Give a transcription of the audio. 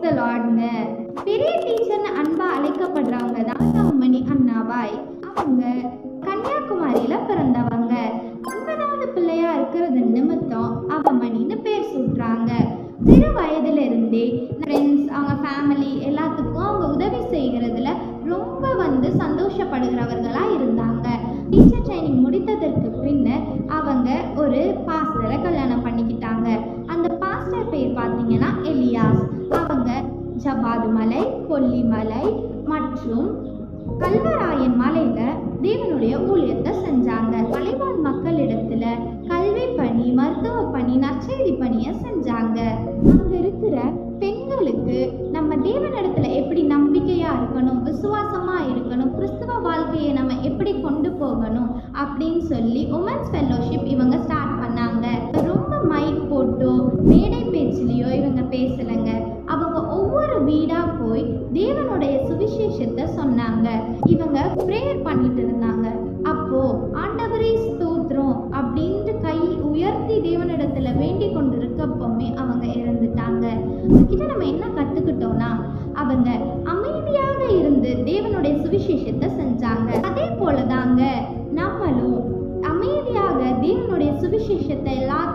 த லார்ட்ங்க. பெரிய டீச்சர்னு அன்பா அழைக்கப்படுறவங்க தான் நவமணி அண்ணாவாய். அவங்க கன்னியாகுமரியில பிறந்தவங்க. 9வது பிள்ளையா இருக்கிறது நிமித்தம் அவமணின்னு பேர் சூட்டுறாங்க. சிறு வயதுல இருந்தே ஃப்ரெண்ட்ஸ், அவங்க ஃபேமிலி எல்லாத்துக்கும் அவங்க உதவி செய்கிறதுல ரொம்ப சந்தோஷப்படுகிறவர்களா இருந்தாங்க. டீச்சர் ட்ரைனிங் முடித்ததற்கு பின்னர் அவங்க ஒரு பாஸ்டரை கல்யாணம் பண்ணிக்கிட்டாங்க. அந்த பாஸ்டர் பேர் பார்த்தீங்கன்னா எலியாஸ். அவங்க ஜபாது மலை, கொல்லிமலை மற்றும் கல்வராயன் மலையில தேவனுடைய ஊழியத்தை செஞ்சாங்க. மலைவாழ் மக்களிடத்துல கல்வி பணி, மருத்துவ பணி, நற்செய்தி பணியை செஞ்சாங்க. அங்க இருக்கிற பெண்களுக்கு நம்ம தேவனிடத்துல எப்படி நம்பிக்கையா இருக்கணும், விசுவாசமா இருக்கணும், கிறிஸ்துவ வாழ்க்கையை நம்ம எப்படி கொண்டு போகணும் அப்படின்னு சொல்லி உமன்ஸ் ஃபெல்லோஷிப் இவங்க ஸ்டார்ட் பண்ணாங்க. ரொம்ப மைக் போட்டோ மேடை பேச்சிலையோ இவங்க பேசலைங்க. அவங்க ஒவ்வொரு வீடா போய் தேவனுடைய சுவிசேஷத்தை சொன்னாங்க. இவங்க பிரேயர் பண்ணிட்டு இருந்தாங்க. அப்போ ஆண்டவரே ஸ்தோத்திரம் அப்படின்ட்டு கை உயர்த்தி தேவனிடத்துல வேண்டிக் கொண்டு இருக்கப்போமே அவங்க இறந்துட்டாங்க. கிட்ட நம்ம என்ன கத்துக்கிட்டோம்னா, அவங்க அமைதியாக இருந்து தேவனுடைய சுவிசேஷத்தை செஞ்சாங்க. அதே போலதாங்க நம்மளும் அமைதியாக தேவனுடைய சுவிசேஷத்தை எல்லாத்தையும்